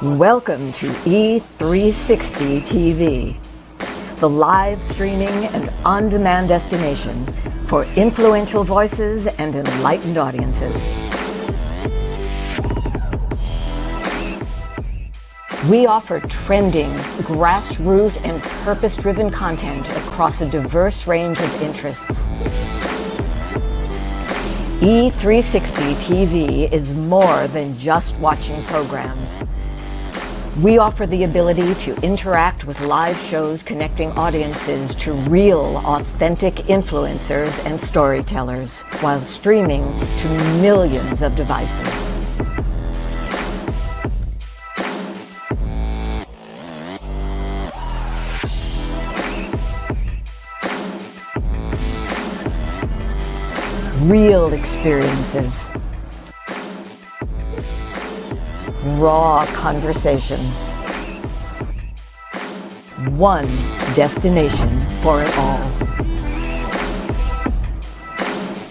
Welcome to E360 TV, the live streaming and on-demand destination for influential voices and enlightened audiences. We offer trending, grassroots, and purpose-driven content across a diverse range of interests. E360 TV is more than just watching programs. We offer the ability to interact with live shows connecting audiences to real, authentic influencers and storytellers while streaming to millions of devices. Real experiences. Raw conversation. One destination for it all.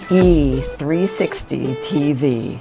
E360 TV.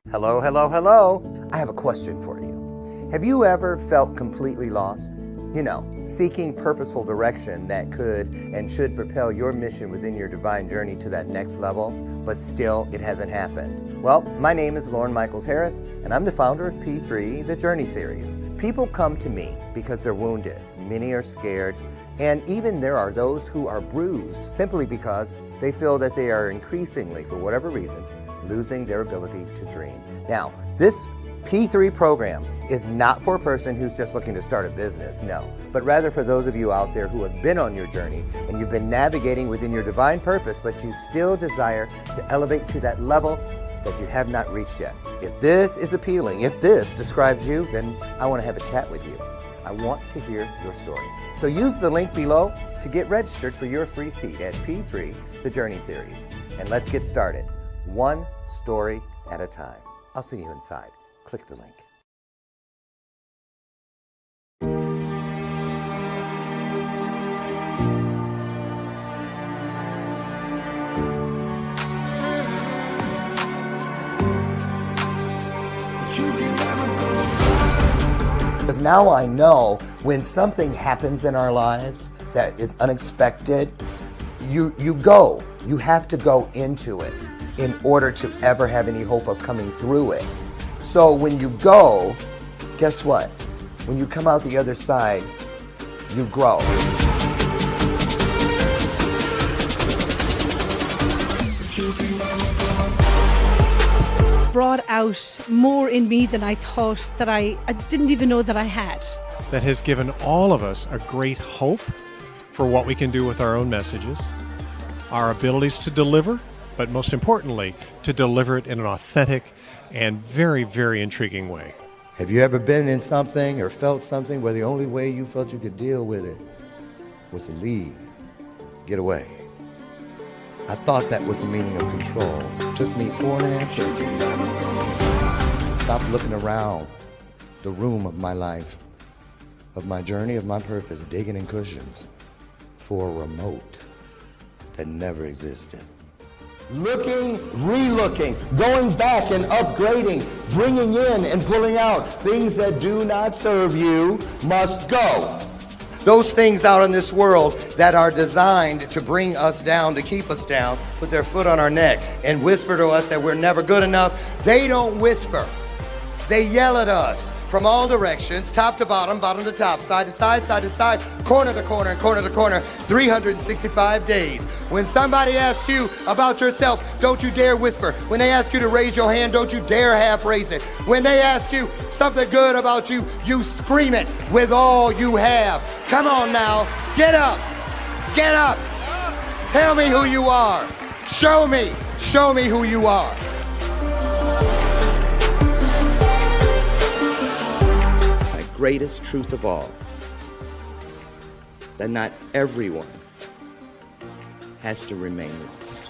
Hello, hello, hello. I have a question for you. Have you ever felt completely lost? You know, seeking purposeful direction that could and should propel your mission within your divine journey to that next level, but still it hasn't happened. Well, my name is Lauren Michaels Harris, and I'm the founder of P3, the Journey Series. People come to me because they're wounded. Many are scared, and even there are those who are bruised simply because they feel that they are increasingly, for whatever reason, losing their ability to dream. Now, this P3 program is not for a person who's just looking to start a business, no, but rather for those of you out there who have been on your journey and you've been navigating within your divine purpose, but you still desire to elevate to that level that you have not reached yet. If this is appealing, if this describes you, then I want to have a chat with you. I want to hear your story. So use the link below to get registered for your free seat at P3, the Journey Series. And let's get started, one story at a time. I'll see you inside. Click the link. Because now I know when something happens in our lives that is unexpected, you have to go into it in order to ever have any hope of coming through it. So when you go, guess what? When you come out the other side, you grow. Brought out more in me than I thought that I didn't even know that I had. That has given all of us a great hope for what we can do with our own messages, our abilities to deliver, but most importantly, to deliver it in an authentic and very, very intriguing way. Have you ever been in something or felt something where the only way you felt you could deal with it was to leave, get away? I thought that was the meaning of control. It took me 4.5 years to stop looking around the room of my life, of my journey, of my purpose, digging in cushions for a remote that never existed. Looking, re-looking, going back and upgrading, bringing in and pulling out things that do not serve you must go. Those things out in this world that are designed to bring us down, to keep us down, put their foot on our neck and whisper to us that we're never good enough, they don't whisper. They yell at us from all directions, top to bottom, bottom to top, side to side, side to side, corner to corner, and corner to corner, 365 days. When somebody asks you about yourself, don't you dare whisper. When they ask you to raise your hand, don't you dare half raise it. When they ask you something good about you, you scream it with all you have. Come on now, get up, get up. Tell me who you are. Show me who you are. Greatest truth of all, that not everyone has to remain lost.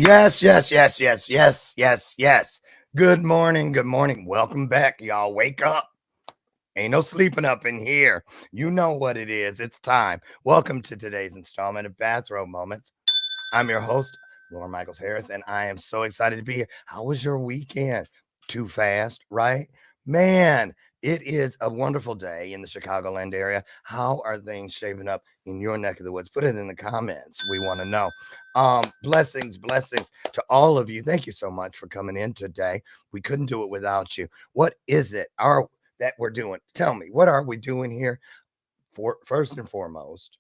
Yes, yes, yes, yes, yes, yes, yes. Good morning, good morning. Welcome back, y'all. Wake up. Ain't no sleeping up in here. You know what it is. It's time. Welcome to today's installment of Bathrobe Moments. I'm your host, Lauren Michaels Harris, and I am so excited to be here. How was your weekend? Too fast, right? Man, it is a wonderful day in the Chicagoland area. How are things shaping up in your neck of the woods? Put it in the comments. We want to know. Blessings to all of you. Thank you so much for coming in today. We couldn't do it without you. What is it that we're doing? Tell me, what are we doing here? First and foremost,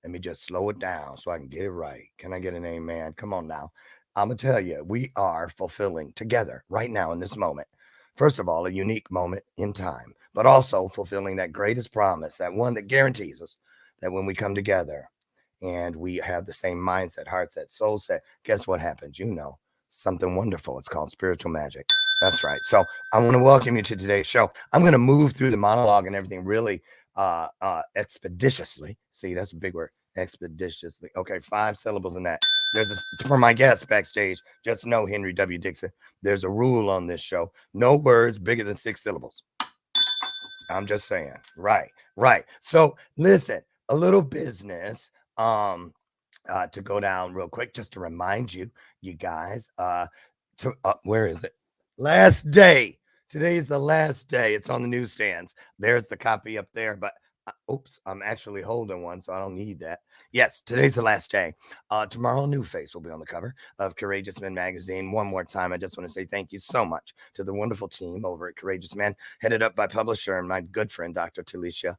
let me just slow it down so I can get it right. Can I get an amen? Come on now. I'm going to tell you, we are fulfilling together right now in this moment. First of all, a unique moment in time, but also fulfilling that greatest promise, that one that guarantees us that when we come together and we have the same mindset, heart set, soul set, guess what happens? You know, something wonderful. It's called spiritual magic. That's right. So I want to welcome you to today's show. I'm going to move through the monologue and everything really expeditiously. See, that's a big word. Expeditiously. Okay, 5 syllables in that. For my guests backstage, just know Henry W. Dixon. There's a rule on this show: no words bigger than 6 syllables. I'm just saying. Right. So listen, a little business. To go down real quick, just to remind you guys. Where is it? Last day. Today is the last day. It's on the newsstands. There's the copy up there, but oops, I'm actually holding one, so I don't need that. Yes, today's the last day. Tomorrow, New Face will be on the cover of Courageous Men magazine. One more time, I just want to say thank you so much to the wonderful team over at Courageous Men, headed up by publisher and my good friend, Dr. Talisha.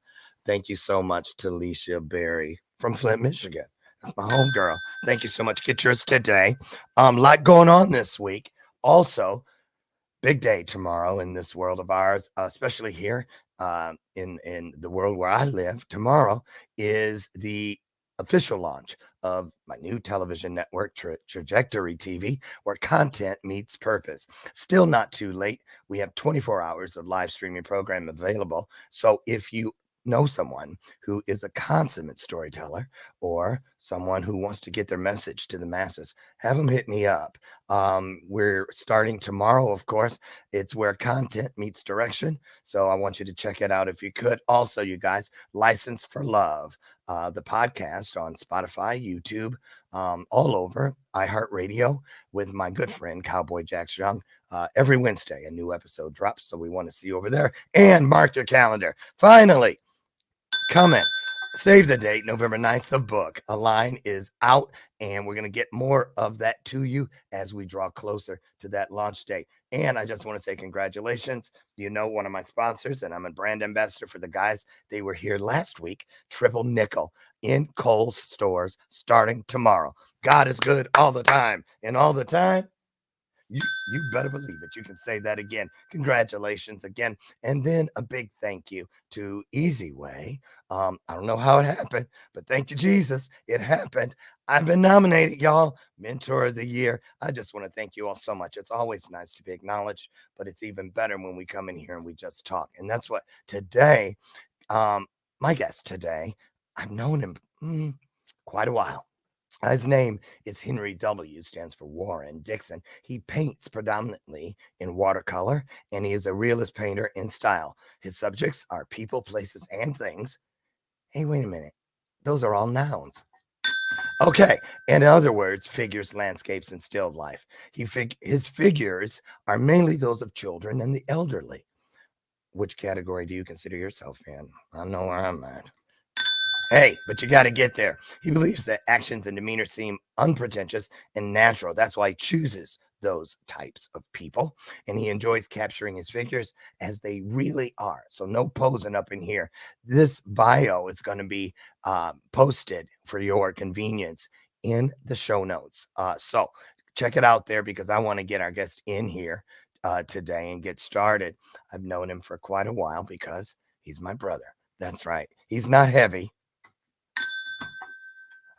Thank you so much, Talisha Berry from Flint, Michigan. That's my home girl. Thank you so much. Get yours today. Lot going on this week. Also, big day tomorrow in this world of ours, especially here in the world where I live. Tomorrow is the official launch of my new television network, Trajectory TV, where content meets purpose. Still not too late. We have 24 hours of live streaming program available. So if you know someone who is a consummate storyteller or someone who wants to get their message to the masses, have them hit me up. We're starting tomorrow, of course. It's where content meets direction. So I want you to check it out if you could. Also, you guys, License for Love, the podcast on Spotify, YouTube, all over, iHeartRadio, with my good friend Cowboy Jax Young. Every Wednesday, a new episode drops. So we want to see you over there. And mark your calendar. Finally, coming. Save the date, November 9th, the book. A line is out, and we're going to get more of that to you as we draw closer to that launch date. And I just want to say congratulations. You know, one of my sponsors, and I'm a brand ambassador for the guys. They were here last week, Triple Nickel, in Kohl's stores starting tomorrow. God is good all the time, and all the time, you better believe it. You can say that again. Congratulations again. And then a big thank you to Easy Way. I don't know how it happened, but thank you, Jesus. It happened. I've been nominated, y'all. Mentor of the Year. I just want to thank you all so much. It's always nice to be acknowledged, but it's even better when we come in here and we just talk. And that's what today, my guest today, I've known him quite a while. His name is Henry W., stands for Warren Dixon. He paints predominantly in watercolor, and he is a realist painter in style. His subjects are people, places, and things. Hey, wait a minute. Those are all nouns. Okay. In other words, figures, landscapes, and still life. His figures are mainly those of children and the elderly. Which category do you consider yourself in? I know where I'm at. Hey, but you got to get there. He believes that actions and demeanor seem unpretentious and natural. That's why he chooses those types of people. And he enjoys capturing his figures as they really are. So no posing up in here. This bio is going to be posted for your convenience in the show notes. So check it out there, because I want to get our guest in here today and get started. I've known him for quite a while because he's my brother. That's right. He's not heavy.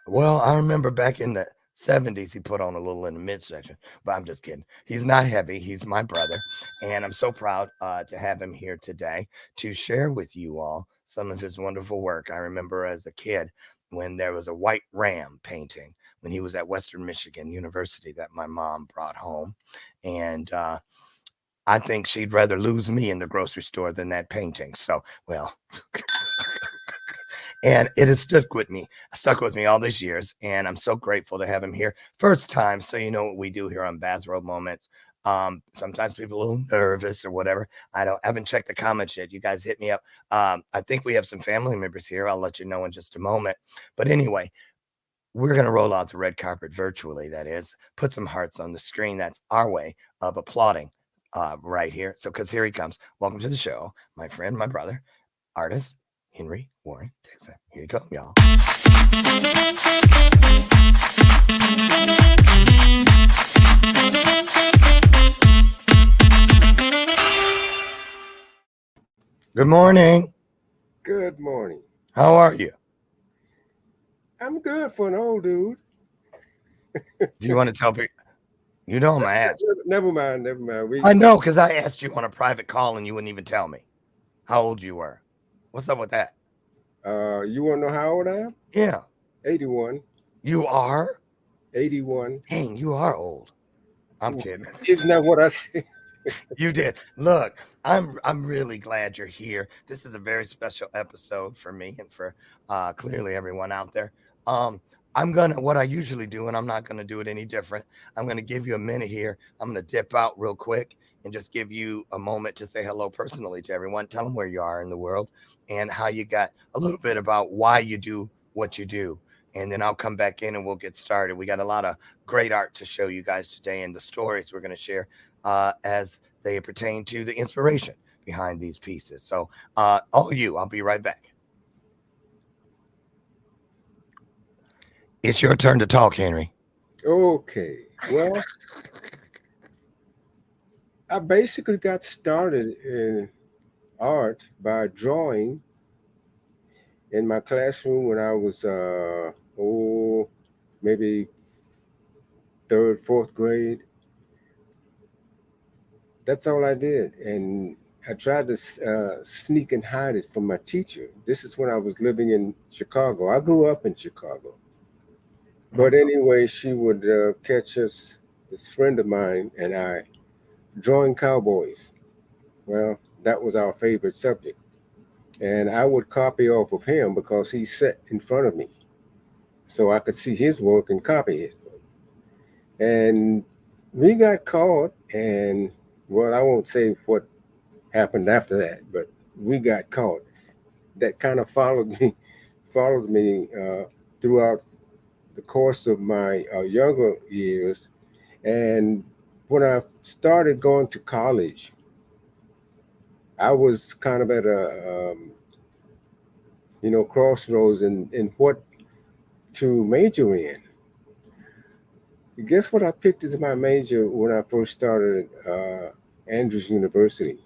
Well, I remember back in the 70s, he put on a little in the midsection, but I'm just kidding. He's not heavy. He's my brother. And I'm so proud to have him here today to share with you all some of his wonderful work. I remember as a kid when there was a white ram painting when he was at Western Michigan University that my mom brought home. And I think she'd rather lose me in the grocery store than that painting. So, well, and it has stuck with me all these years. And I'm so grateful to have him here. First time. So, you know what we do here on Bathrobe Moments. Sometimes people are a little nervous or whatever. I haven't checked the comments yet. You guys hit me up. I think we have some family members here. I'll let you know in just a moment. But anyway, we're going to roll out the red carpet virtually. That is, put some hearts on the screen. That's our way of applauding right here. So, because here he comes. Welcome to the show, my friend, my brother, artist, Henry Warren Dixon. Here you go, y'all. Good morning. Good morning. How are you? I'm good for an old dude. Do you want to tell people? You know my ass. Never mind. I know, because I asked you on a private call and you wouldn't even tell me how old you were. What's up with that? You want to know how old I am? Yeah. 81. You are? 81. Dang, you are old. I'm kidding. Isn't that what I said? You did. Look, I'm really glad you're here. This is a very special episode for me and for clearly everyone out there. I'm gonna, what I usually do, and I'm not gonna do it any different. I'm gonna give you a minute here. I'm gonna dip out real quick and just give you a moment to say hello personally to everyone. Tell them where you are in the world and how you got a little bit about why you do what you do. And then I'll come back in and we'll get started. We got a lot of great art to show you guys today and the stories we're going to share as they pertain to the inspiration behind these pieces. So I'll be right back. It's your turn to talk, Henry. Okay. Well, I basically got started in art by drawing in my classroom when I was, maybe third, fourth grade. That's all I did. And I tried to sneak and hide it from my teacher. This is when I was living in Chicago. I grew up in Chicago. But anyway, she would catch us, this friend of mine and I, drawing cowboys. Well, that was our favorite subject. And I would copy off of him because he sat in front of me. So I could see his work and copy it. And we got caught, and well, I won't say what happened after that, but we got caught. That kind of followed me throughout the course of my younger years. And when I started going to college, I was kind of at a crossroads in what to major in. Guess what I picked as my major when I first started at Andrews University?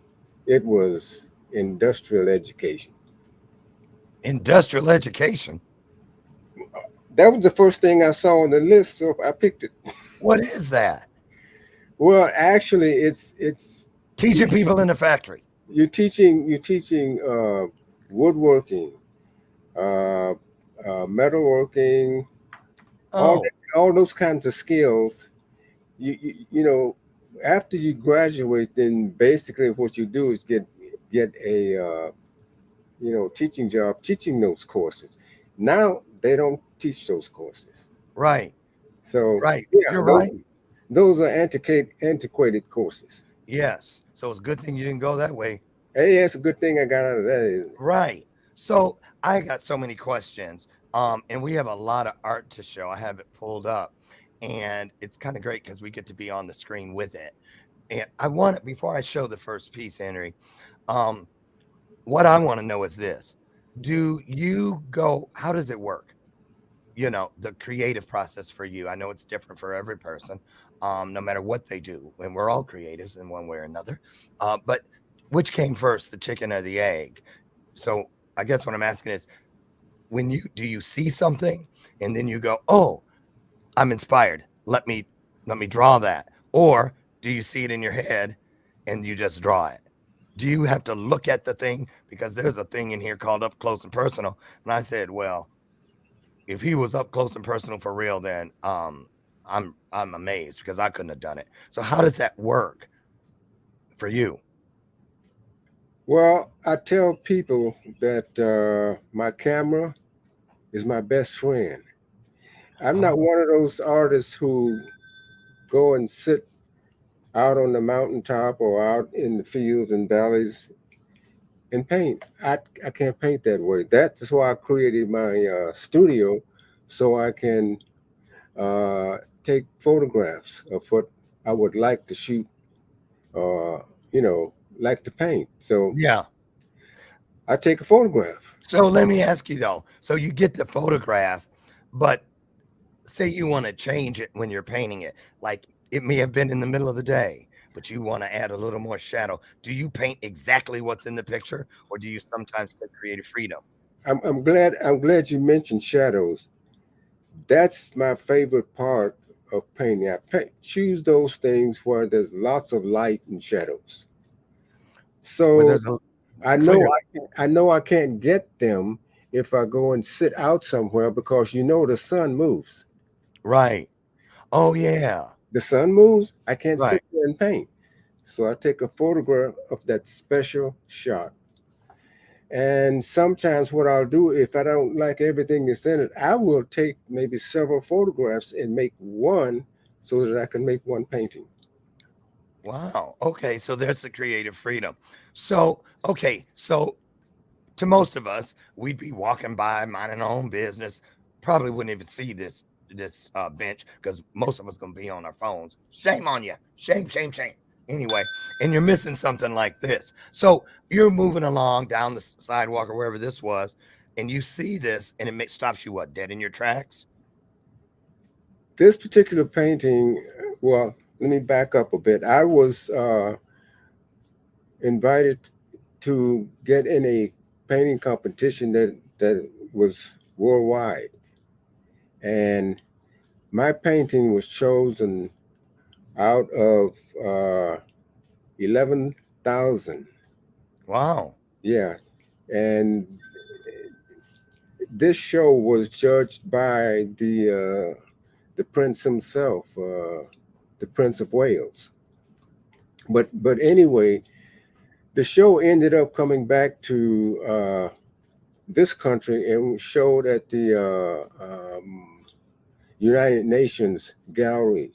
It was industrial education. Industrial education? That was the first thing I saw on the list, so I picked it. What is that? Well, actually, it's teaching people in the factory. You're teaching woodworking, metalworking, all those kinds of skills. You know, after you graduate, then basically what you do is get a teaching job, teaching those courses. Now they don't teach those courses. Right. So right. Yeah, You're right. Those are antiquated courses. Yes. So it's a good thing you didn't go that way. Hey, that's a good thing I got out of that, isn't it? Right. So I got so many questions. And we have a lot of art to show. I have it pulled up. And it's kind of great because we get to be on the screen with it. And I want it before I show the first piece, Henry. What I want to know is this. How does it work? You know, the creative process for you. I know it's different for every person, no matter what they do. And we're all creatives in one way or another. But which came first, the chicken or the egg? So I guess what I'm asking is, do you see something and then you go, oh, I'm inspired. Let me draw that. Or do you see it in your head and you just draw it? Do you have to look at the thing? Because there's a thing in here called up close and personal. And I said, well, if he was up close and personal for real, then I'm amazed because I couldn't have done it. So how does that work for you? Well, I tell people that my camera is my best friend. I'm not Oh, one of those artists who go and sit out on the mountaintop or out in the fields and valleys and paint. I can't paint that way. That's why I created my studio, so I can take photographs of what I would like to shoot, or like to paint. So yeah. I take a photograph. So let me ask you though. So you get the photograph, but say you want to change it when you're painting it. Like it may have been in the middle of the day, but you want to add a little more shadow. Do you paint exactly what's in the picture, or do you sometimes get creative freedom? I'm glad you mentioned shadows. That's my favorite part of painting. Choose those things where there's lots of light and shadows. Where So there's a I know clearly, I know I can't get them if I go and sit out somewhere because the sun moves. right. So Oh yeah. the sun moves, I can't Right. sit there and paint. So I take a photograph of that special shot. And sometimes what I'll do if I don't like everything that's in it, I will take maybe several photographs and make one so that I can make one painting. Wow. Okay. So there's the creative freedom. So, okay. So to most of us, we'd be walking by, minding our own business. Probably wouldn't even see this bench because most of us gonna be on our phones. Shame on you. Shame, shame, shame. Anyway, and you're missing something like this. So you're moving along down the sidewalk or wherever this was, and you see this, and stops you what, dead in your tracks? This particular painting, well, let me back up a bit. I was invited to get in a painting competition that was worldwide, and my painting was chosen out of 11,000. Wow. Yeah, and this show was judged by the prince himself, the Prince of Wales. But anyway, the show ended up coming back to this country and showed at the United Nations gallery.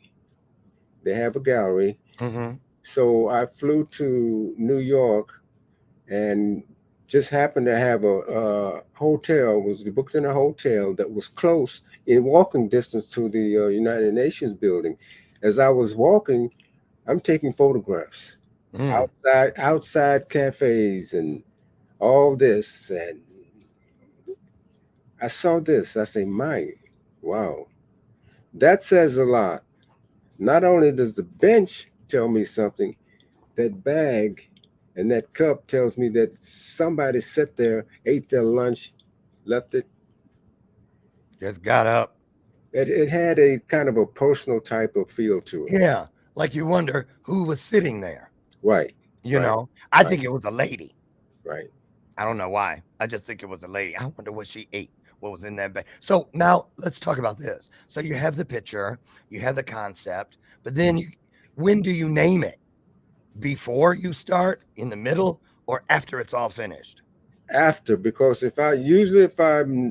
They have a gallery. Mm-hmm. So I flew to New York and just happened to have a hotel, was booked in a hotel that was close in walking distance to the United Nations building. As I was walking, I'm taking photographs Mm. outside cafes and all this. And I saw this. I say, my, wow, that says a lot. Not only does the bench tell me something, that bag and that cup tells me that somebody sat there, ate their lunch, left it. Just got up. It had a kind of a personal type of feel to it. Yeah. Like you wonder who was sitting there. Right, You right, know, I right, think it was a lady. right. I don't know why. I just think it was a lady. I wonder what she ate, what was in that bag. So now let's talk about this. So you have the picture, you have the concept, but then when do you name it? Before you start, in the middle, or after it's all finished? After, because if I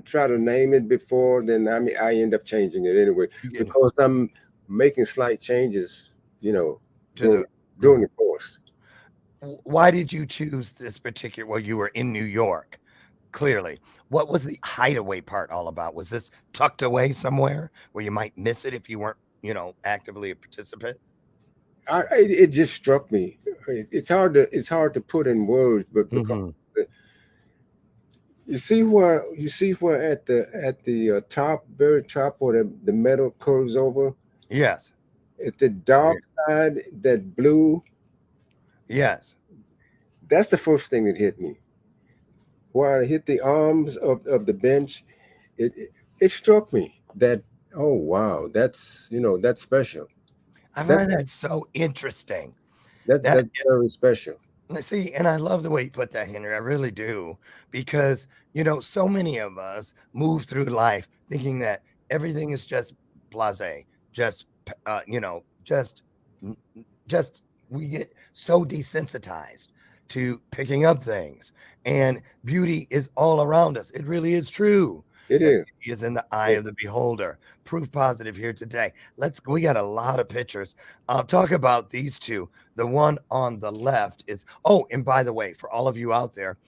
try to name it before, then I end up changing it anyway You get because I'm making slight changes, to the. during the course. Why did you choose this particular? Well, you were in New York, clearly. What was the hideaway part all about? Was this tucked away somewhere where you might miss it if you weren't, actively a participant? It just struck me. It's hard to put in words, but because Mm-hmm. you see where at the top, very top, where the metal curves over Yes. at the dark side, that blue. Yes. That's the first thing that hit me. While I hit the arms of the bench, it struck me that, oh wow, that's special. I That's find that so interesting. that That that's very special. Let's see, and I love the way you put that, Henry. I really do, because so many of us move through life thinking that everything is just blasé, just just we get so desensitized to picking up things, and beauty is all around us. It really is true It that is. beauty is in the eye of the beholder. Proof positive here today. We got a lot of pictures. Talk about these two. The one on the left is, oh, and by the way, for all of you out there,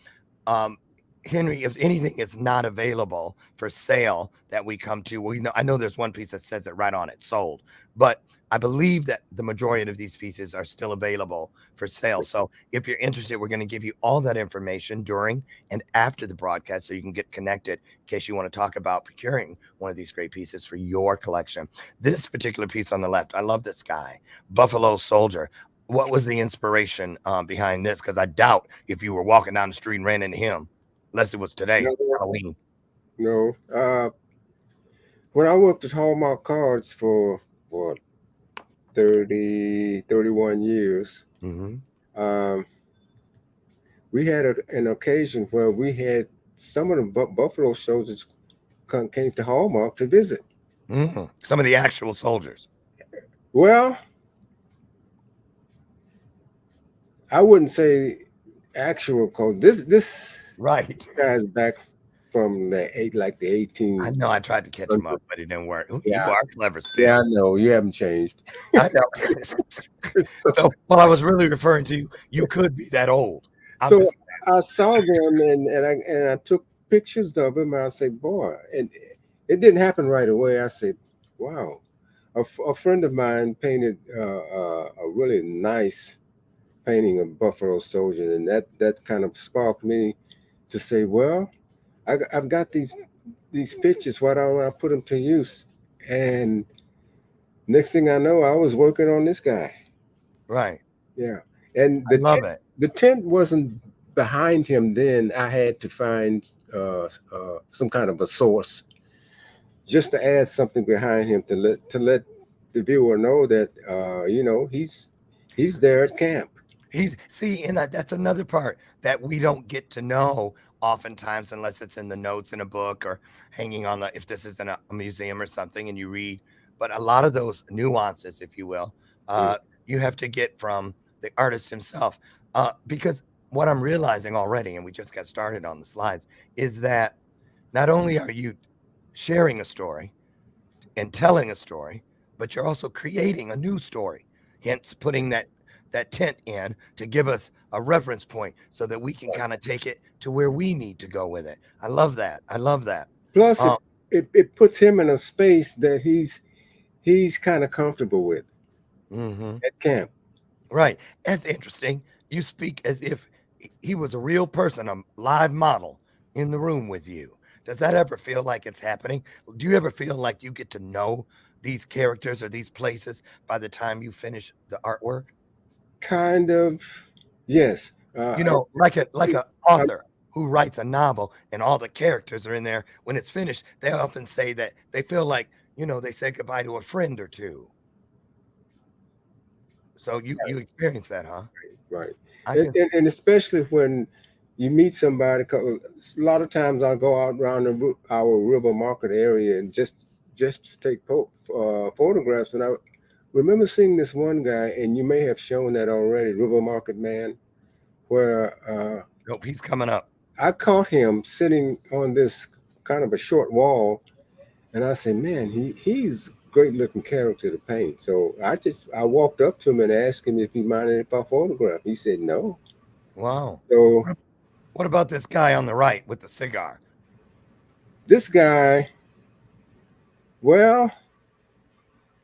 um, Henry, if anything is not available for sale that we come to, I know there's one piece that says it right on it, sold, but I believe that the majority of these pieces are still available for sale. So if you're interested, we're going to give you all that information during and after the broadcast so you can get connected in case you want to talk about procuring one of these great pieces for your collection. This particular piece on the left, I love this guy, Buffalo Soldier. What was the inspiration behind this? Because I doubt if you were walking down the street and ran into him, unless it was today, No, Halloween. no. When I worked at Hallmark Cards for what 31 years, Mm-hmm. we had an occasion where we had some of the Buffalo soldiers came to Hallmark to visit. Mm-hmm. Some of the actual soldiers. Well, I wouldn't say actual code. This Right. guy's back from the 18. I know I tried to catch him up, but it didn't work. Yeah. You are clever still. Yeah, I know. You haven't changed. I know. So, well, I was really referring to you could be that old. So I saw them and I took pictures of him. And I said, boy, and it didn't happen right away. I said, wow. A friend of mine painted a really nice painting of Buffalo Soldier, and that kind of sparked me to say, well, I've got these pictures. Why don't I put them to use? And next thing I know, I was working on this guy. Right. Yeah, and I love it. The tent wasn't behind him then. I had to find some kind of a source just to add something behind him to let the viewer know that he's there at camp. And that's another part that we don't get to know oftentimes unless it's in the notes in a book or hanging on if this is in a museum or something and you read. But a lot of those nuances, if you will, you have to get from the artist himself. Because what I'm realizing already, and we just got started on the slides, is that not only are you sharing a story and telling a story, but you're also creating a new story. Hence, putting that tent in to give us a reference point so that we can kind of take it to where we need to go with it. I love that. Plus, it puts him in a space that he's kind of comfortable with at camp. Right. That's interesting. You speak as if he was a real person, a live model in the room with you. Does that ever feel like it's happening? Do you ever feel like you get to know these characters or these places by the time you finish the artwork? Kind of, yes. Like an author who writes a novel and all the characters are in there. When it's finished, they often say that they feel like, they said goodbye to a friend or two. So you experience that, huh? Right. And especially when you meet somebody, a lot of times I'll go out around our River Market area and just take photographs. And I remember seeing this one guy, and you may have shown that already, River Market Man, where nope, he's coming up. I caught him sitting on this kind of a short wall, and I said, man, he's a great looking character to paint. So I walked up to him and asked him if he minded if I photographed. He said no. Wow. So what about this guy on the right with the cigar? This guy, well,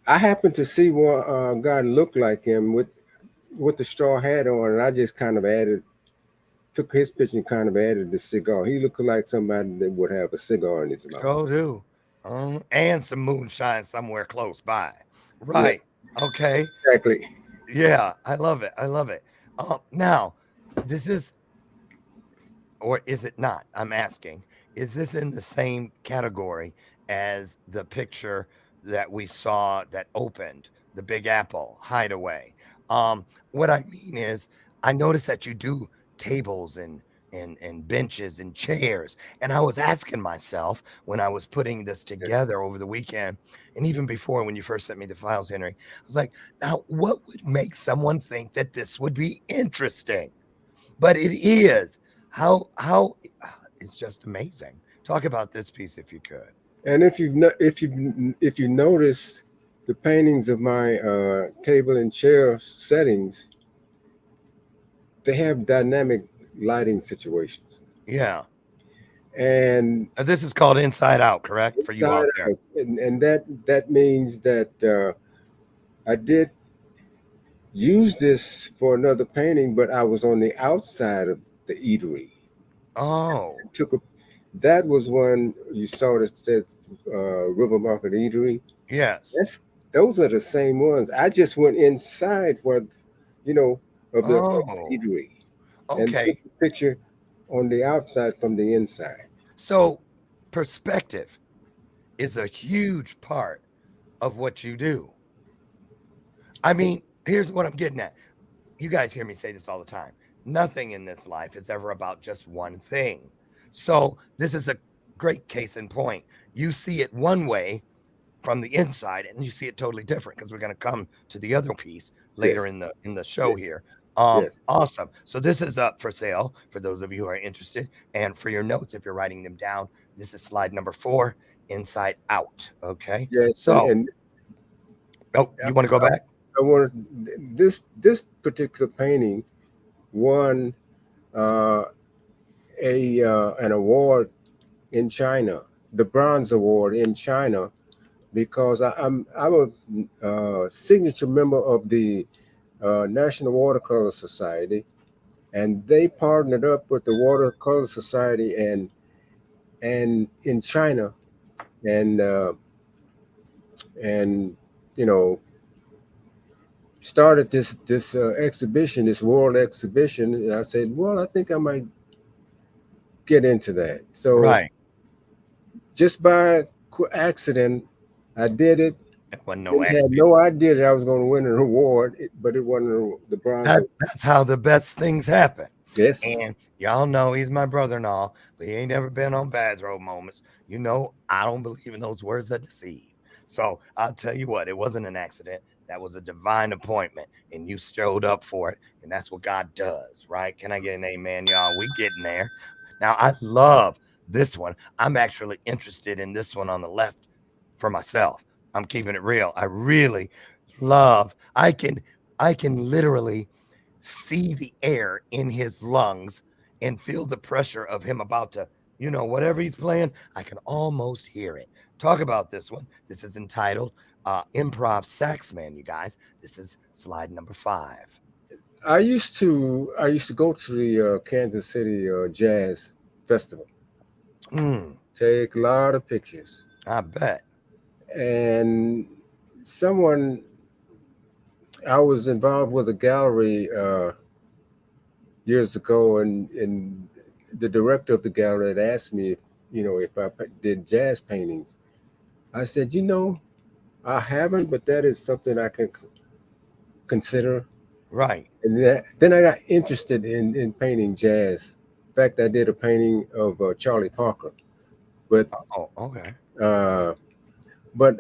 I happened to see what guy looked like him with the straw hat on, and I just kind of took his picture and kind of added the cigar. He looked like somebody that would have a cigar in his mouth. Oh, do. And some moonshine somewhere close by. Right. Yeah. Okay. Exactly. Yeah, I love it. Now, this is, or is it not? I'm asking, is this in the same category as the picture that we saw that opened the Big Apple Hideaway? What I mean is, I noticed that you do tables and and benches and chairs. And I was asking myself when I was putting this together over the weekend, and even before when you first sent me the files, Henry, I was like, now what would make someone think that this would be interesting? But it is. How it's just amazing. Talk about this piece if you could. And if you notice the paintings of my table and chair settings, they have dynamic lighting situations. Yeah. And This is called Inside Out, correct? For you out there. and that means that I did use this for another painting, but I was on the outside of the eatery. Oh. That was one you saw that said River Market Eatery. Yes. Those are the same ones. I just went inside where, of the eatery. And Okay. took the picture on the outside from the inside. So perspective is a huge part of what you do. I mean, here's what I'm getting at. You guys hear me say this all the time. Nothing in this life is ever about just one thing. So this is a great case in point. You see it one way from the inside, and you see it totally different, because we're going to come to the other piece later in the show here. Awesome. So this is up for sale for those of you who are interested, and for your notes, if you're writing them down, this is slide number 4, Inside Out. Okay. Yes. So, you want to go back? I wanted this particular painting won an award in China, the Bronze Award in China, because I'm a signature member of the National Watercolor Society, and they partnered up with the Watercolor Society and in China, and started this exhibition, this world exhibition. And I said, well, I think I might get into that. So just by accident, I did it. Had no idea that I was going to win an award, but it wasn't the bronze. That's how the best things happen. Yes. And y'all know he's my brother-in-law, but he ain't never been on bad road moments. I don't believe in those words that deceive. So I'll tell you what, it wasn't an accident. That was a divine appointment, and you showed up for it. And that's what God does, right? Can I get an amen, y'all? We getting there. Now, I love this one. I'm actually interested in this one on the left for myself. I'm keeping it real. I really love, I can literally see the air in his lungs and feel the pressure of him about to, whatever he's playing, I can almost hear it. Talk about this one. This is entitled Improv Saxman, you guys. This is slide number 5. I used to go to the Kansas City Jazz Festival. Take a lot of pictures. I bet. And I was involved with a gallery years ago, and the director of the gallery had asked me if I did jazz paintings. I said, I haven't, but that is something I can consider. Right. And then I got interested in painting jazz. In fact, I did a painting of Charlie Parker. But okay. But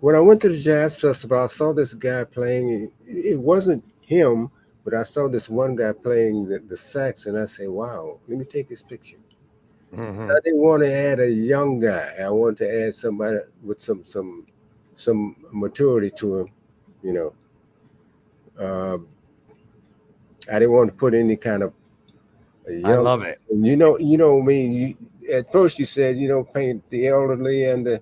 when I went to the jazz festival, I saw this guy playing. It wasn't him, but I saw this one guy playing the sax, and I said, "Wow, let me take this picture." I didn't want to add a young guy. I wanted to add somebody with some maturity to him. I didn't want to put any kind of young. I love it. And me. At first, you said paint the elderly and the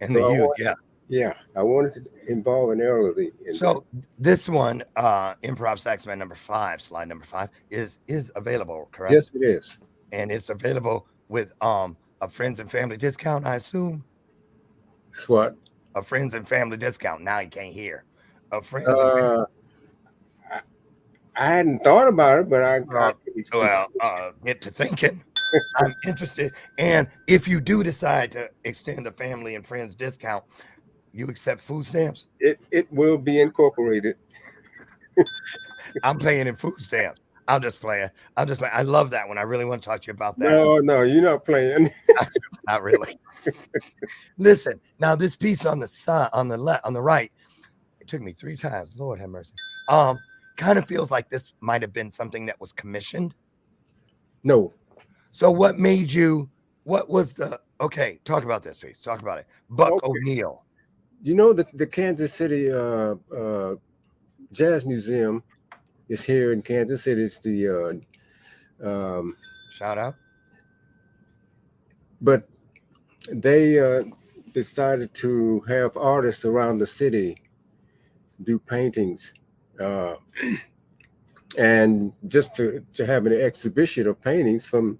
youth. Yeah. I wanted to involve an elderly. So this one, Improv Saxman number 5, slide number 5, is available, correct? Yes, it is. And it's available with a friends and family discount, I assume. It's what? A friends and family discount. Now you can't hear. A friends. I hadn't thought about it, but I get to thinking. I'm interested. And if you do decide to extend a family and friends discount, you accept food stamps? It will be incorporated. I'm paying in food stamps. I'll just play it. I'll just play. I love that one. I really want to talk to you about that. No, you're not playing. Not really. Listen, now this piece on the side, on the left, on the right, it took me 3 times. Lord have mercy. Kind of feels like this might have been something that was commissioned. No. So what made you? What was the? Okay, talk about this piece. Talk about it. Buck Okay. O'Neill. You know the Kansas City Jazz Museum is here in Kansas City. It's the Shout out. but they decided to have artists around the city do paintings, and just to have an exhibition of paintings from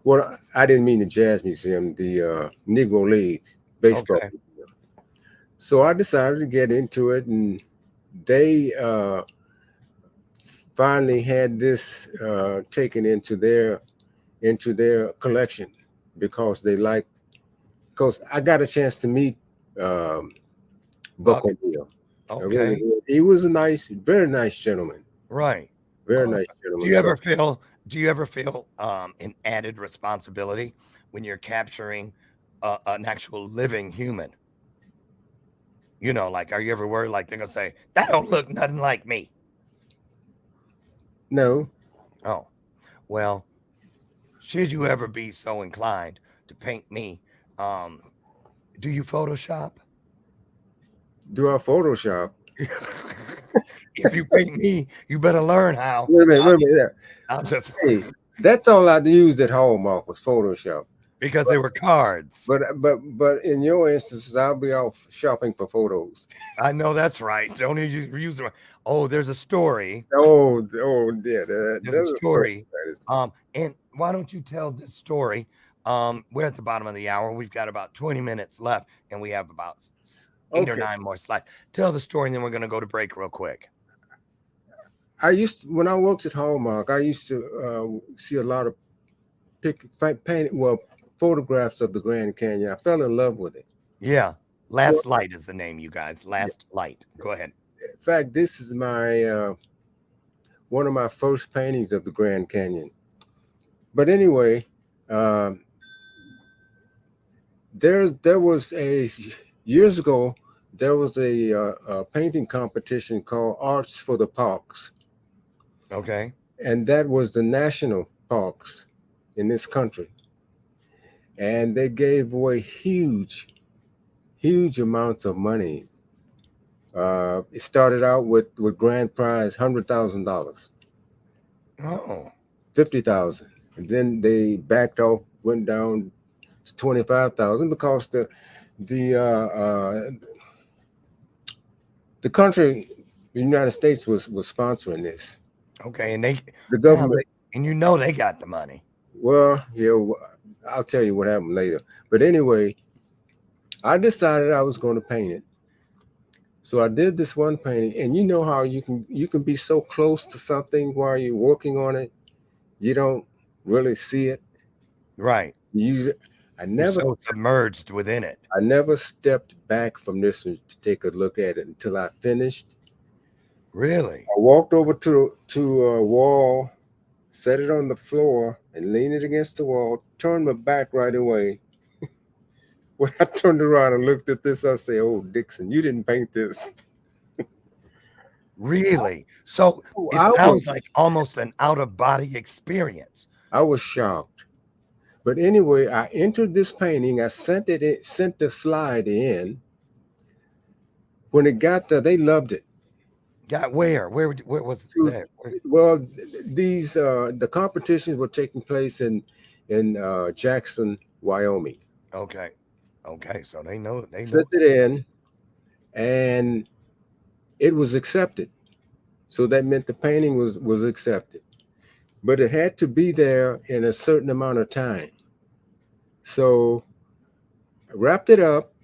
well, I didn't mean the Jazz Museum, the Negro League baseball. Okay. Museum. So I decided to get into it, and they finally had this taken into their collection because they liked. Because I got a chance to meet Buck O'Neill. Okay. He was a very nice gentleman. Right. Very nice gentleman. Do you ever feel an added responsibility when you're capturing an actual living human? You know, like, are you ever worried like they're gonna say that don't look nothing like me? No. Oh, well, should you ever be so inclined to paint me, do you Photoshop? Do I Photoshop? If you paint me, you better learn how. Wait a minute. I'll just That's all I used at Hallmark was Photoshop. because they were cards. But in your instances, I'll be off shopping for photos. I know that's right. Don't use them. Oh, there's a story. Oh yeah, There's a story. And why don't you tell this story? We're at the bottom of the hour. We've got about 20 minutes left, and we have about 8 or 9 more slides. Tell the story, and then we're going to go to break real quick. When I worked at Hallmark, I used to see a lot of photographs of the Grand Canyon. I fell in love with it. Yeah. Last Light is the name, you guys. Last Light. Go ahead. In fact, this is my one of my first paintings of the Grand Canyon. But anyway, there was years ago there was a painting competition called Arts for the Parks. Okay. And that was the national parks in this country. And they gave away huge amounts of money. It started out with grand prize $100,000. Oh. $50,000. And then they backed off, went down to $25,000 because the country, the United States was sponsoring this. Okay, and the government, they got the money. Well, yeah, I'll tell you what happened later. But anyway, I decided I was going to paint it. So I did this one painting, and you know how you can be so close to something while you're working on it, you don't really see it. Right. You're so submerged within it. I never stepped back from this one to take a look at it until I finished. Really? I walked over to a wall, set it on the floor, and leaned it against the wall, turned my back right away. When I turned around and looked at this, I said, "Oh, Dixon, you didn't paint this." Really? So it sounds like almost an out-of-body experience. I was shocked. But anyway, I entered this painting. I sent the slide in. When it got there, they loved it. Got where? Where was that? Well, these the competitions were taking place in Jackson, Wyoming. Okay. So they know. Sent it in, and it was accepted. So that meant the painting was accepted, but it had to be there in a certain amount of time. So I wrapped it up,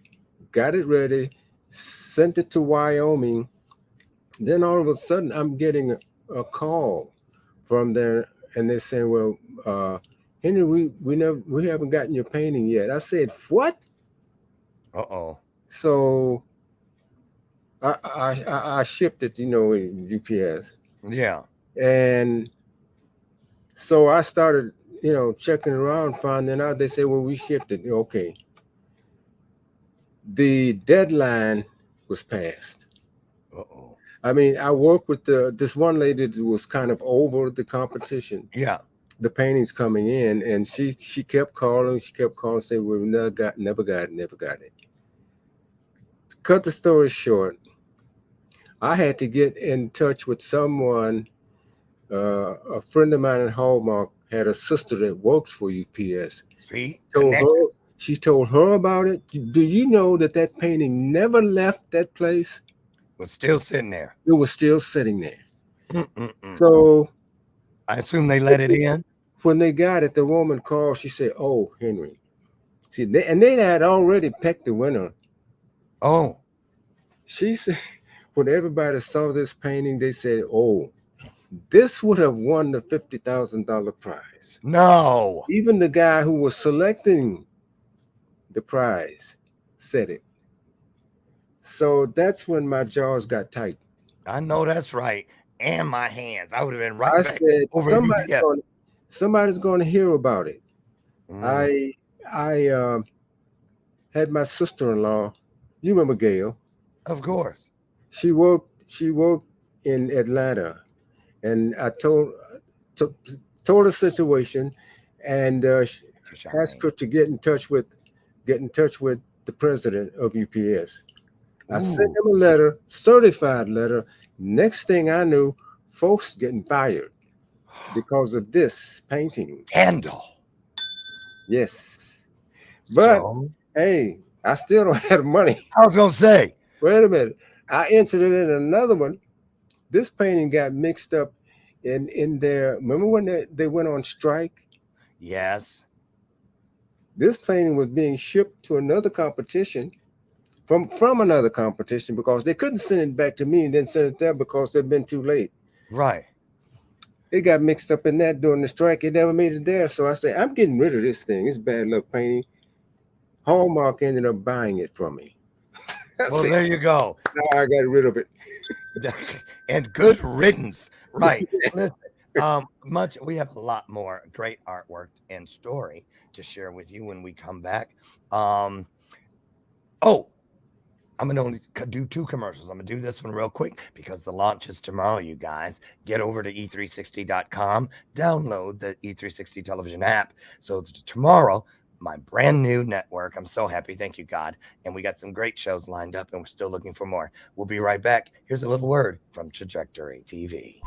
got it ready, sent it to Wyoming. Then all of a sudden, I'm getting a call from there, and they're saying, "Well, Henry, we haven't gotten your painting yet." I said, "What?" Uh-oh. So I shipped it, in UPS. Yeah. And so I started, checking around, finding out. They say, well, we shifted. Okay. The deadline was passed. Uh-oh. I mean, I worked with this one lady that was kind of over the competition, Yeah. the paintings coming in, and she kept calling, saying, "We never got it." Cut the story short, I had to get in touch with someone. A friend of mine at Hallmark had a sister that worked for UPS. See? Told Connection. her, she told her about it. Do you know that painting never left that place? Was still sitting there. It was still sitting there. Mm-mm-mm. So I assume they let it in. when they got it, the woman called. She said, "Oh, Henry." See, they had already picked the winner. Oh. She said, when everybody saw this painting, they said, "Oh, this would have won the $50,000 prize." No. Even the guy who was selecting the prize said it. So that's when my jaws got tight. I know that's right. And my hands. I would have been right I back said, over somebody's going to hear about it. Mm. I had my sister-in-law. You remember Gail? Of course. She worked in Atlanta, and I told her situation, and asked her to get in touch with the president of UPS. I sent Ooh. him a letter, certified letter. Next thing I knew, folks getting fired because of this painting. Handle. Yes. But So, hey, I still don't have money. I was gonna say. Wait a minute. I entered it in another one. This painting got mixed up in their, remember when they went on strike? Yes. This painting was being shipped to another competition from another competition because they couldn't send it back to me and then send it there because it'd been too late. Right. It got mixed up in that during the strike. It never made it there. So I said, I'm getting rid of this thing. It's bad luck painting. Hallmark ended up buying it from me. Well, there you go. Now I got rid of it. And good riddance. Right. Listen, we have a lot more great artwork and story to share with you when we come back. I'm going to only do 2 commercials. I'm going to do this one real quick because the launch is tomorrow, you guys. Get over to e360.com. Download the E360 television app. So tomorrow, my brand new network. I'm so happy. Thank you, God. And we got some great shows lined up, and we're still looking for more. We'll be right back. Here's a little word from Trajectory TV.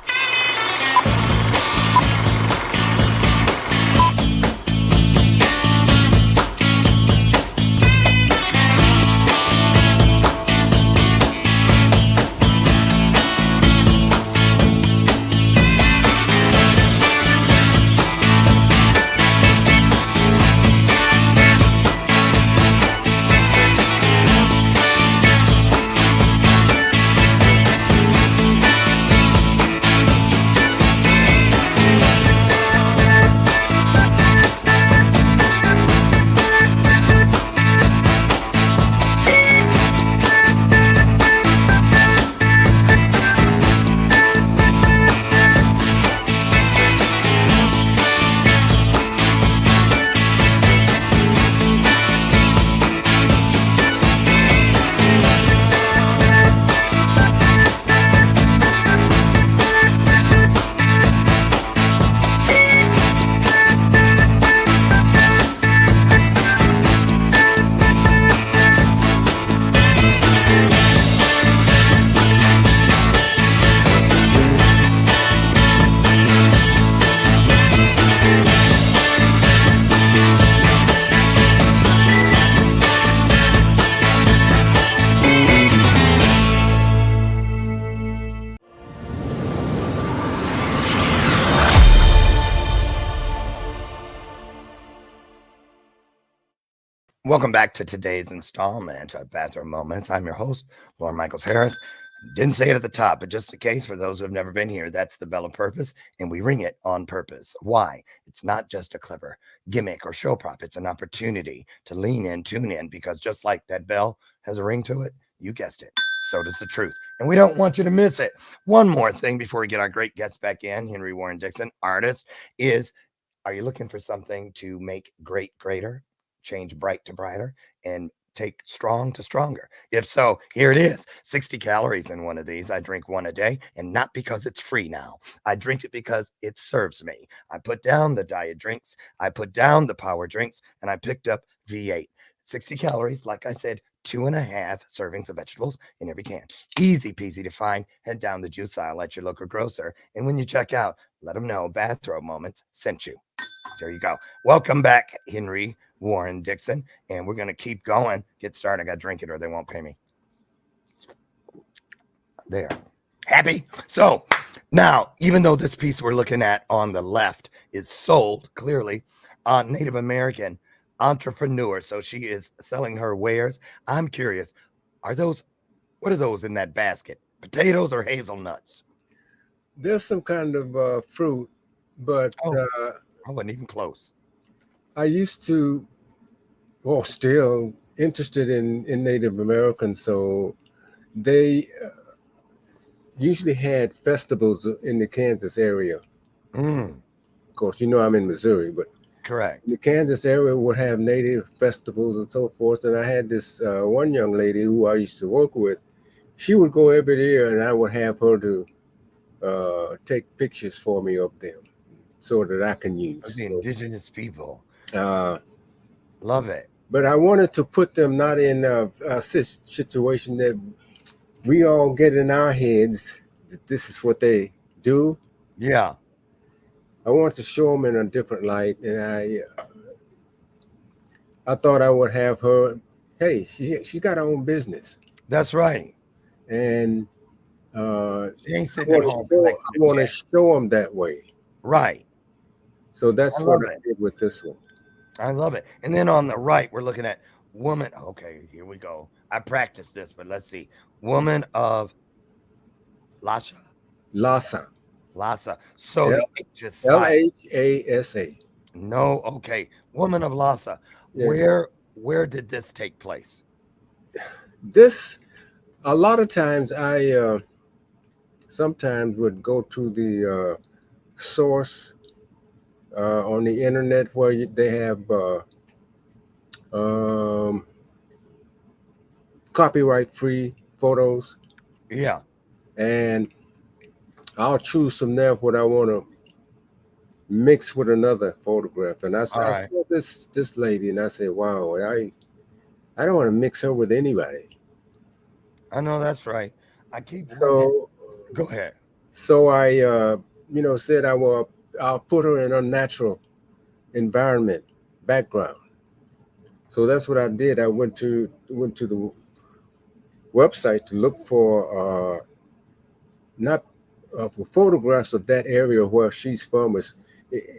Welcome back to today's installment of Bathroom Moments. I'm your host, Lauren Michaels Harris. Didn't say it at the top, but just in case for those who have never been here, that's the bell of purpose, and we ring it on purpose. Why? It's not just a clever gimmick or show prop. It's an opportunity to lean in, tune in, because just like that bell has a ring to it, you guessed it, so does the truth. And we don't want you to miss it. One more thing before we get our great guests back in, Henry Warren Dixon, artist, is are you looking for something to make great greater, change bright to brighter, and take strong to stronger? If so, here it is. 60 calories in one of these. I drink one a day, and not because it's free now. I drink it because it serves me. I put down the diet drinks, I put down the power drinks, and I picked up V8. 60 calories, like I said, 2.5 servings of vegetables in every can. Easy peasy to find. Head down the juice aisle at your local grocer, and when you check out, let them know Bathrobe Moments sent you. There you go. Welcome back, Henry Warren Dixon, and we're going to keep going. Get started. I got to drink it or they won't pay me. There. Happy? So now, even though this piece we're looking at on the left is sold clearly on Native American entrepreneur, so she is selling her wares. I'm curious, what are those in that basket? Potatoes or hazelnuts? There's some kind of fruit, but I wasn't even close. I used to, well, still interested in Native Americans, so they usually had festivals in the Kansas area. Of course, you know I'm in Missouri, but correct. The Kansas area would have Native festivals and so forth. And I had this one young lady who I used to work with. She would go every year, and I would have her to take pictures for me of them so that I can use. The indigenous people. Love it. But I wanted to put them not in a situation that we all get in our heads that this is what they do. Yeah. I want to show them in a different light, and I thought I would have her. Hey, she got her own business. That's right. And she ain't sitting I at home. want to show them that way. Right. So that's what I did with this one. I love it. And then on the right, we're looking at woman. Okay, here we go. I practiced this, but let's see. Woman of Lhasa. So the H is silent. Lhasa. No, okay. Woman of Lhasa. Yes. Where did this take place? This, a lot of times I sometimes would go to the source on the internet where they have copyright-free photos. Yeah. And I'll choose from there what I want to mix with another photograph. And I saw this lady, and I said, wow, I don't want to mix her with anybody. I know that's right. I keep so go ahead. So I said I'll put her in a natural environment background. So that's what I did. I went to the website to look for for photographs of that area where she's from,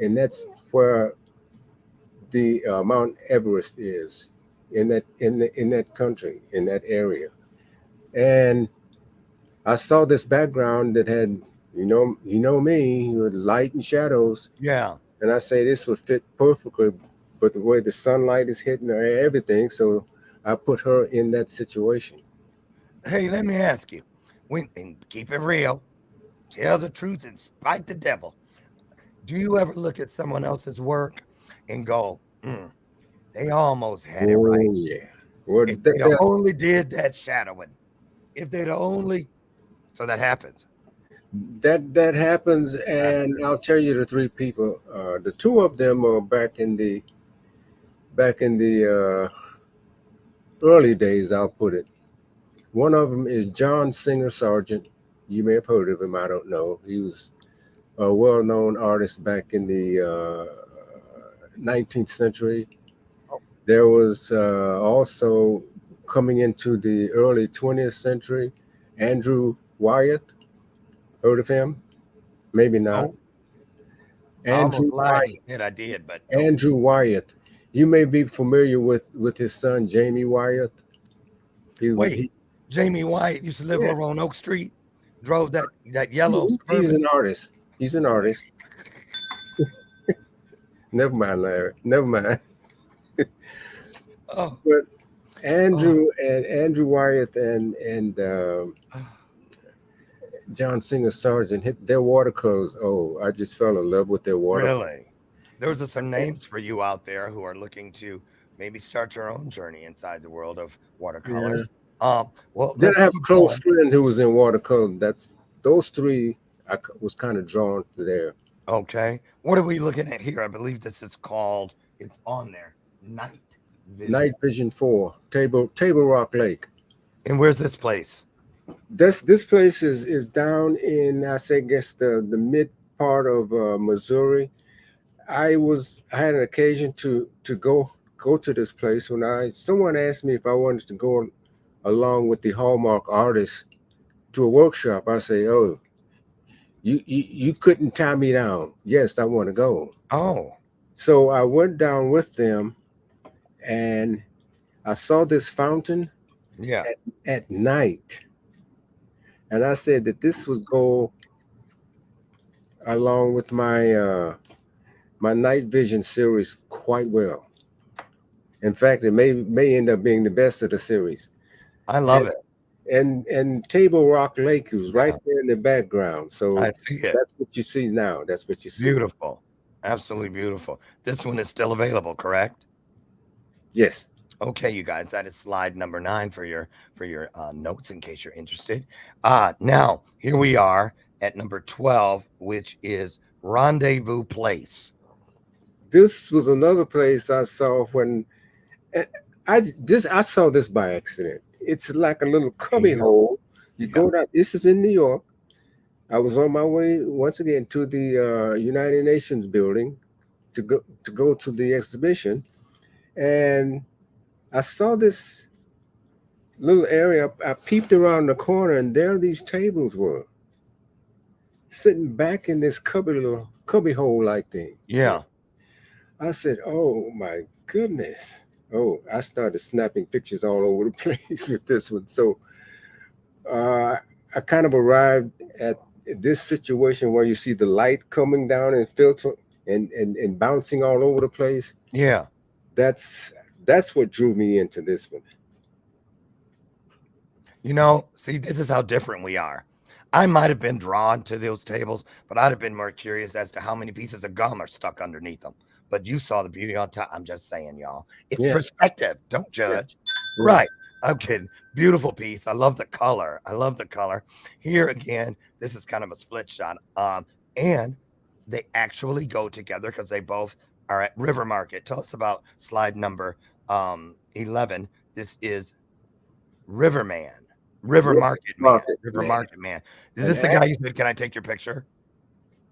and that's where the Mount Everest is in that country, in that area. And I saw this background that had, you know me, with light and shadows. Yeah. And I say this would fit perfectly, but the way the sunlight is hitting her, everything. So I put her in that situation. Hey, let me ask you, and keep it real, tell the truth and spite the devil. Do you ever look at someone else's work and go, they almost had it right? Yeah. Well, if they only did that shadowing, if they'd only, so that happens. That happens, and I'll tell you the three people. The two of them are back in the early days. I'll put it. One of them is John Singer Sargent. You may have heard of him. I don't know. He was a well-known artist back in the 19th century. There was also, coming into the early 20th century, Andrew Wyatt. Heard of him? Maybe not. No. Andrew Wyatt. I did, but Andrew Wyatt. You may be familiar with his son, Jamie Wyatt. Jamie Wyatt used to live over on Oak Street, drove that yellow. He's an artist. He's an artist. Never mind, Larry. Never mind. Oh. But Andrew Wyeth and John Singer Sargent hit their watercolors. Oh, I just fell in love with their watercolors. Really? Those are some names for you out there who are looking to maybe start your own journey inside the world of Yeah. watercolors. Well, Then let's I have a keep close going. friend who was in watercolor. That's those three. Was kind of drawn to there. Okay. What are we looking at here? I believe this is called, it's on there, Night Vision. Night Vision 4, Table Rock Lake. And where's this place? This place is down in guess the mid part of Missouri. I had an occasion to go to this place when someone asked me if I wanted to go along with the Hallmark artist to a workshop. I say, oh, you couldn't tie me down. Yes, I want to go. Oh, So I went down with them, and I saw this fountain yeah. at night, and I said that this would go along with my night vision series quite well. In fact, it may end up being the best of the series. I love it. And Table Rock Lake is right there in the background. So I see it. that's what you see now. That's what you see. Beautiful. Absolutely beautiful. This one is still available, correct? Yes. Okay, you guys, that is slide number 9 for your notes in case you're interested. Now here we are at number 12, which is Rendezvous Place. This was another place I saw when I saw this by accident. It's like a little cubby hole. You go down. This is in New York. I was on my way once again to the United Nations building to go to the exhibition, and I saw this little area. I peeped around the corner, and there these tables were sitting back in this little cubby hole like thing. Yeah. I said, "Oh my goodness!" Oh, I started snapping pictures all over the place with this one. So I kind of arrived at this situation where you see the light coming down and filter and bouncing all over the place. Yeah. That's what drew me into this one. See, this is how different we are. I might have been drawn to those tables, but I'd have been more curious as to how many pieces of gum are stuck underneath them. But you saw the beauty on top. I'm just saying, y'all. It's perspective. Don't judge. Yeah. Right. I'm kidding. Beautiful piece. I love the color. Here again, this is kind of a split shot. And they actually go together because they both are at River Market. Tell us about slide number 11. This is River Market Man. Is this the guy you said, can I take your picture?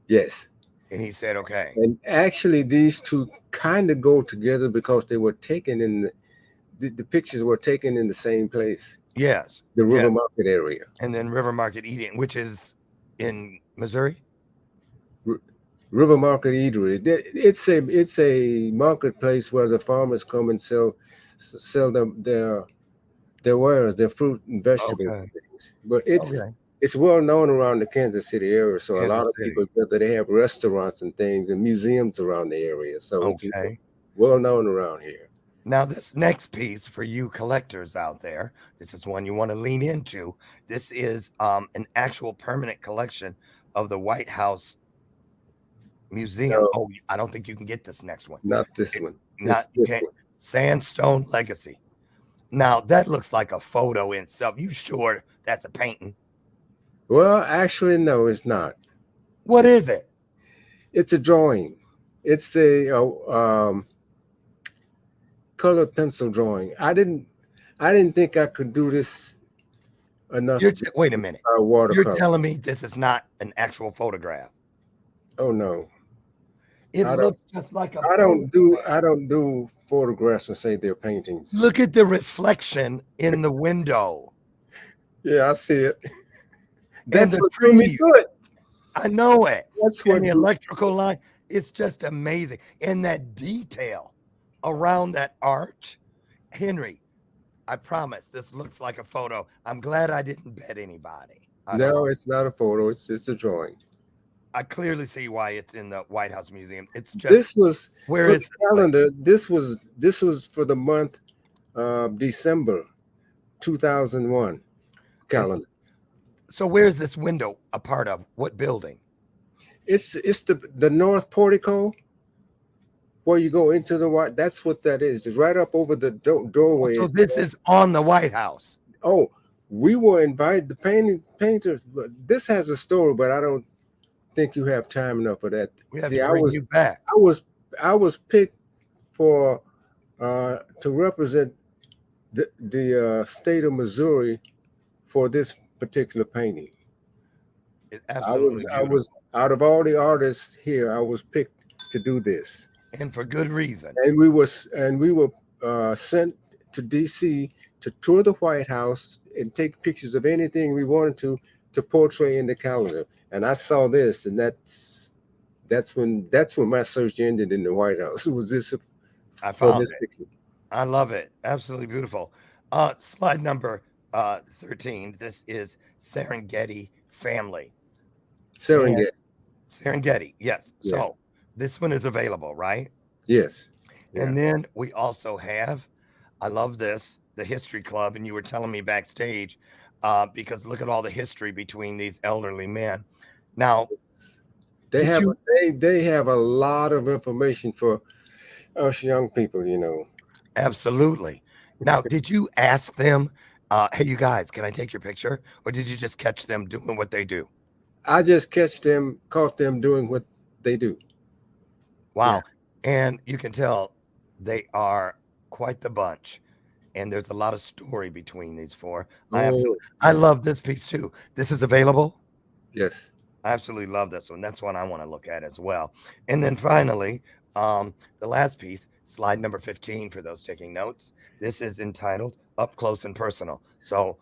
Yes. And he said, okay. And actually, these two kind of go together because they were taken in the pictures were taken in the same place. Yes. The River Market area. And then River Market Eden, which is in Missouri. River Market Eatery. It's a marketplace where the farmers come and sell them their wares, their fruit and vegetables and things. But it's well known around the Kansas City area. So a lot of people they have restaurants and things and museums around the area. So it's well known around here. Now, this next piece for you collectors out there, this is one you want to lean into. This is an actual permanent collection of the White House Museum. No. Oh, I don't think you can get this next one. Not this one. Sandstone Legacy. Now, that looks like a photo in itself. You sure that's a painting? Well, actually, no, it's not. What is it? It's a drawing. It's a colored pencil drawing. I didn't think I could do this enough. Wait a minute. You're telling me this is not an actual photograph? Oh no. It looks just like a I don't do photographs and say they're paintings. Look at the reflection in the window. Yeah, I see it. That's what drew me to it. I know it. That's what the electrical line. It's just amazing. And that detail around that arch. Henry, I promise this looks like a photo. I'm glad I didn't bet anybody. No, it's not a photo. It's just a drawing. I clearly see why it's in the White House Museum. It's just this was where is the calendar. This was for the month December 2001 And calendar. so where's this window a part of? What building? It's the north portico where you go into the white. That's what that is. It's right up over the doorway. So this is on the White House. Oh, we were invited. The painters. But this has a story, but I don't think you have time enough for that. We have See, to bring you back. I was picked for to represent the state of Missouri for this particular painting. It's absolutely I was out of all the artists here, I was picked to do this, and for good reason. and we were sent to D.C. to tour the White House and take pictures of anything we wanted to portray in the calendar. And I saw this, and that's when my search ended in the White House. It was this. I found it. Picture. I love it. Absolutely beautiful. Slide number 13. This is Serengeti family. Serengeti, yes. Yeah. So this one is available, right? Yes. And then we also have, I love this, the History Club. And you were telling me backstage, because look at all the history between these elderly men. Now, they have a lot of information for us young people, you know. Absolutely. Now, did you ask them, hey, you guys, can I take your picture? Or did you just catch them doing what they do? I just caught them doing what they do. Wow. Yeah. And you can tell they are quite the bunch. And there's a lot of story between these four. I love this piece too. This is available? Yes. I absolutely love this one. That's one I want to look at as well. And then finally, the last piece, slide number 15 for those taking notes. This is entitled Up Close and Personal. So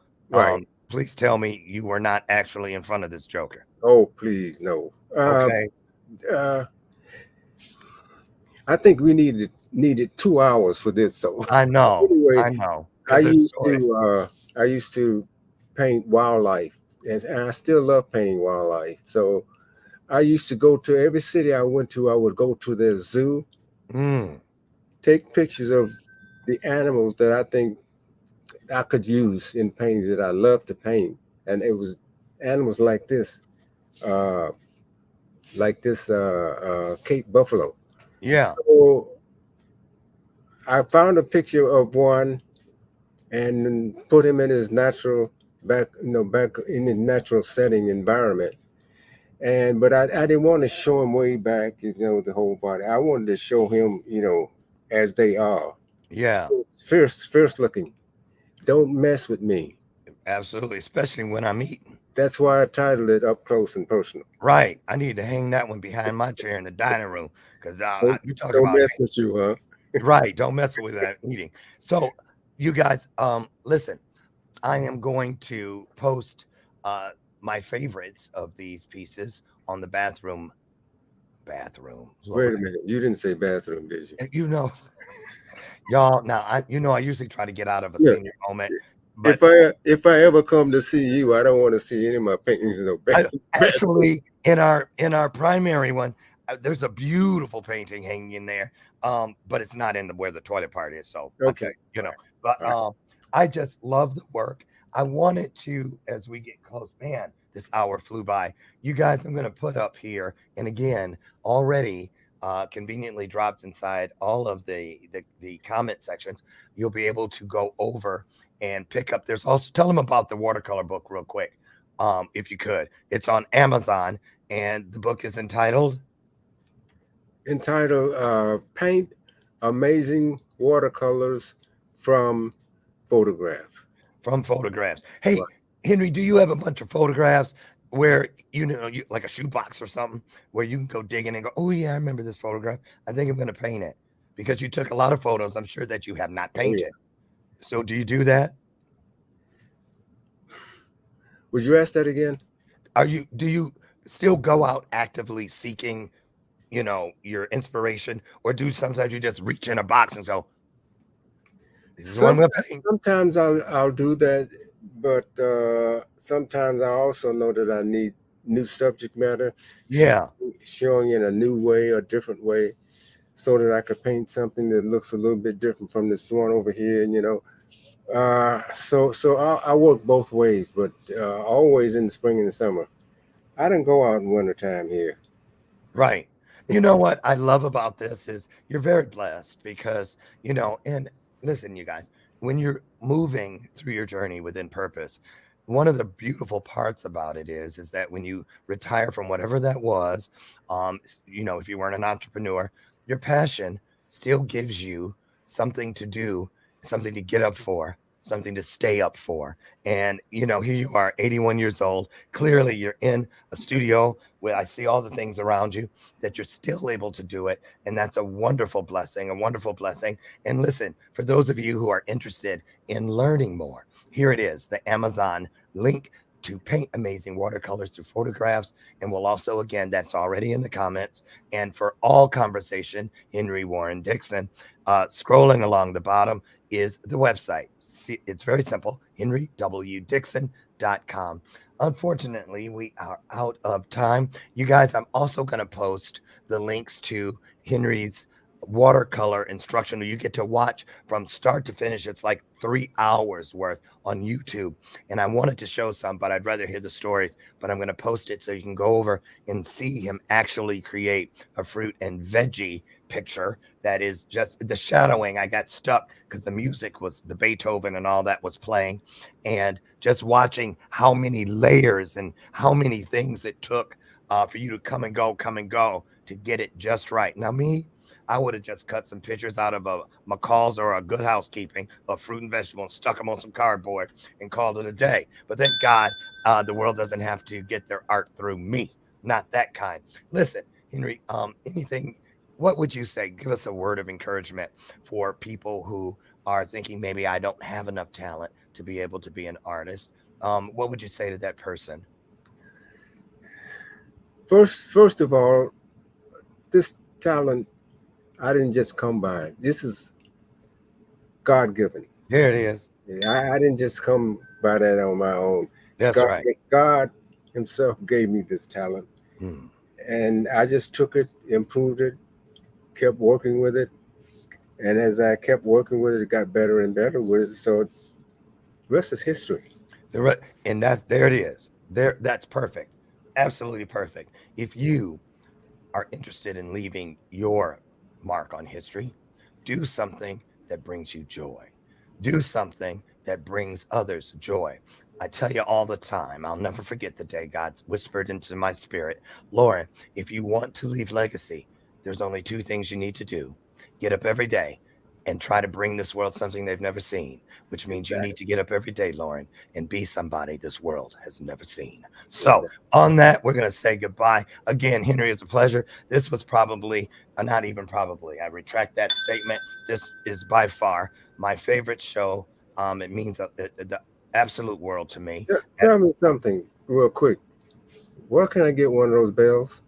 please tell me you were not actually in front of this Joker. Oh, please, no. Okay. I think we needed 2 hours for this. So I know. Anyway, I know. I used to paint wildlife, and I still love painting wildlife. So I used to go to every city I went to. I would go to the zoo, take pictures of the animals that I think I could use in paintings that I love to paint, and it was animals like this Cape buffalo. Yeah. So I found a picture of one and put him in his natural back in his natural setting environment. But I didn't want to show him way back, the whole body. I wanted to show him, as they are. Yeah. Fierce looking. Don't mess with me. Absolutely, especially when I'm eating. That's why I titled it Up Close and Personal. Right. I need to hang that one behind my chair in the dining room because you talk don't about mess with you, huh? Right. Don't mess with that eating. So you guys, listen, I am going to post my favorites of these pieces on the bathroom. Wait a minute. You didn't say bathroom, did you? You know, y'all. Now, I usually try to get out of a senior moment. But if I ever come to see you, I don't want to see any of my paintings in the bathroom. Actually, in our primary one, there's a beautiful painting hanging in there, but it's not in where the toilet part is. So okay, But I just love the work. I wanted to, as we get close, man, this hour flew by. You guys, I'm going to put up here, and again, already conveniently dropped inside all of the comment sections. You'll be able to go over and pick up. There's also, tell them about the watercolor book real quick, if you could. It's on Amazon, and the book is entitled Paint Amazing Watercolors from Photograph. Hey, right. Henry, do you have a bunch of photographs where you like a shoebox or something where you can go digging and go, oh yeah, I remember this photograph. I think I'm going to paint it, because you took a lot of photos. I'm sure that you have not painted. Oh, yeah. So do you do that? Would you ask that again? Do you still go out actively seeking, your inspiration, or do sometimes you just reach in a box and go, sometimes I'll do that, but sometimes I also know that I need new subject matter. Yeah. Showing in a new way, a different way. so that I could paint something that looks a little bit different from this one over here, you know. So I work both ways, but always in the spring and the summer. I didn't go out in wintertime here. Right. You know what I love about this is you're very blessed because, you know, and listen, you guys, when you're moving through your journey within purpose, one of the beautiful parts about it is that when you retire from whatever that was, you know, if you weren't an entrepreneur, your passion still gives you something to do, something to get up for, something to stay up for. And, you know, here you are, 81 years old. Clearly, you're in a studio where I see all the things around you that you're still able to do it. And that's a wonderful blessing, a wonderful blessing. And listen, for those of you who are interested in learning more, here it is, the Amazon link to paint amazing watercolors through photographs. And we'll also, again, that's already in the comments. And for all conversation, Henry Warren Dixon, scrolling along the bottom is the website. See, it's very simple, henrywdixon.com. Unfortunately, we are out of time. You guys, I'm also going to post the links to Henry's watercolor instruction. You get to watch from start to finish. It's like 3 hours worth on YouTube. And I wanted to show some, but I'd rather hear the stories. But I'm going to post it so you can go over and see him actually create a fruit and veggie picture that is just the shadowing. I got stuck because the music was the Beethoven and all that was playing, and just watching how many layers and how many things it took for you to come and go to get it just right. Now me, I would have just cut some pictures out of a McCall's or a Good Housekeeping of fruit and vegetable and stuck them on some cardboard and called it a day. But thank God the world doesn't have to get their art through me. Not that kind. Listen, Henry, anything, what would you say? Give us a word of encouragement for people who are thinking maybe I don't have enough talent to be able to be an artist. What would you say to that person? First of all, this talent, I didn't just come by it. This is God-given. There it is. I didn't just come by that on my own. That's God, right. God himself gave me this talent. And I just took it, improved it, kept working with it. And as I kept working with it, it got better and better with it. So the rest is history. And there it is. That's perfect. Absolutely perfect. If you are interested in leaving your mark on history, do something that brings you joy. Do something that brings others joy. I tell you all the time, I'll never forget the day God whispered into my spirit, Lauren, if you want to leave legacy, there's only 2 things you need to do. Get up every day and try to bring this world something they've never seen, which means you need to get up every day, Lauren, and be somebody this world has never seen. So on that, we're going to say goodbye. Again, Henry, it's a pleasure. This was probably, not even probably, I retract that statement. This is by far my favorite show. It means the absolute world to me. Tell me something real quick. Where can I get one of those bells?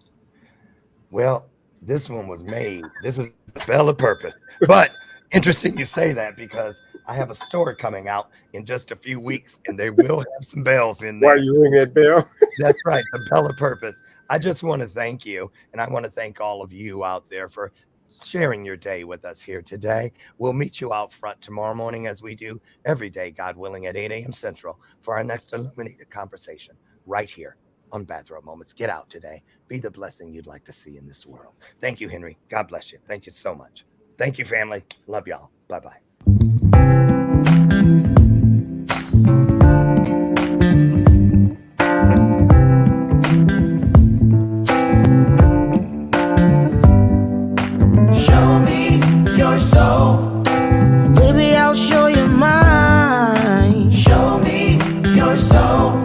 Well, this one was made. This is the bell of purpose. But interesting you say that because I have a store coming out in just a few weeks and they will have some bells in there. Why you ring that bell? That's right, the bell of purpose. I just want to thank you, and I want to thank all of you out there for sharing your day with us here today. We'll meet you out front tomorrow morning as we do every day, God willing, at 8 a.m. Central for our next illuminated conversation right here on Bathrobe Moments. Get out today. Be the blessing you'd like to see in this world. Thank you, Henry. God bless you. Thank you so much. Thank you, family. Love y'all. Bye-bye. Show me your soul. Baby, I'll show you mine. Show me your soul.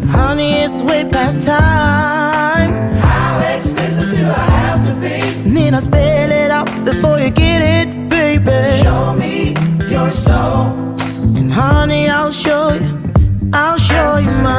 Honey, it's way past time. How expensive do I have to be? Need I spell it out before you get it, baby? Show me your soul. And honey, I'll show you mine.